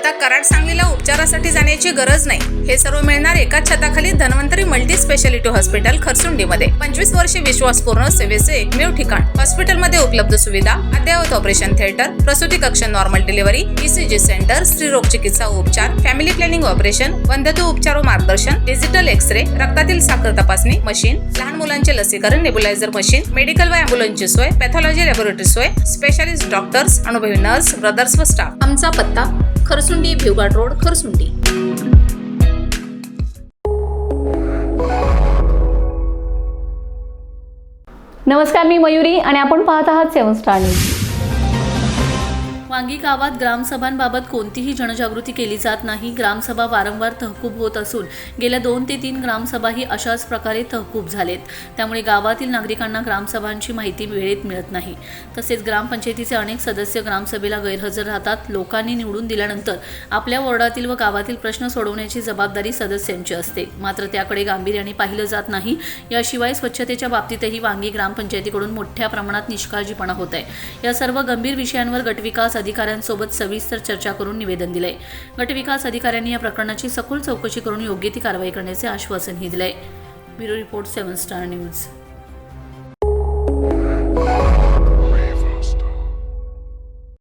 आता कराड सांगलीला उपचारासाठी जाण्याची गरज नाही. हे सर्व मिळणार एकाच छताखाली धन्वंतरी मल्टी स्पेशालिटी हॉस्पिटल खरसुंडीमध्ये. 25 वर्षे विश्वासपूर्ण सेवेचे एकमेव ठिकाण. हॉस्पिटलमध्ये उपलब्ध सुविधा, अद्ययावत ऑपरेशन थिएटर, प्रसूती कक्ष, नॉर्मल डिलिव्हरी, ECG सेंटर, स्त्रीरोग चिकित्सा उपचार, फॅमिली प्लॅनिंग ऑपरेशन, वंध्यत्व उपचार व मार्गदर्शन, डिजिटल एक्स-रे, रक्तातील साखर तपासणी मशीन, लहान मुलांचे लसीकरण, नेब्युलायझर मशीन, मेडिकल व ॲम्ब्युलन्सची सोय, पॅथॉलॉजी लॅबोरेटरी सोय, स्पेशालिस्ट डॉक्टर्स, अनुभवी नर्स, ब्रदर्स व स्टाफ. आमचा पत्ता खरसुंडी, भिवघाट रोड, खरसुंडी. नमस्कार, मी मयुरी आणि आपण पाहत आहात 7 स्टार न्यूज. वांगी गावात ग्रामसभांबाबत कोणतीही जनजागृती केली जात नाही. ग्रामसभा वारंवार तहकूब होत असून गेल्या 2 ते 3 ग्रामसभाही अशाच प्रकारे तहकूब झालेत. त्यामुळे गावातील नागरिकांना ग्रामसभांची माहिती वेळेत मिळत नाही. तसेच ग्रामपंचायतीचे अनेक सदस्य ग्रामसभेला गैरहजर राहतात. लोकांनी निवडून दिल्यानंतर आपल्या वॉर्डातील व गावातील प्रश्न सोडवण्याची जबाबदारी सदस्यांची असते, मात्र त्याकडे गांभीर्याने पाहिलं जात नाही. याशिवाय स्वच्छतेच्या बाबतीतही वांगी ग्रामपंचायतीकडून मोठ्या प्रमाणात निष्काळजीपणा होत आहे. या सर्व गंभीर विषयांवर गटविकास अधिकाऱ्यांसोबत सविस्तर चर्चा करून निवेदन दिलंय. गटविकास अधिकाऱ्यांनी या प्रकरणाची सखोल चौकशी करून योग्य ती कारवाई करण्याचे आश्वासनही दिलंय. Bureau report 7 star news.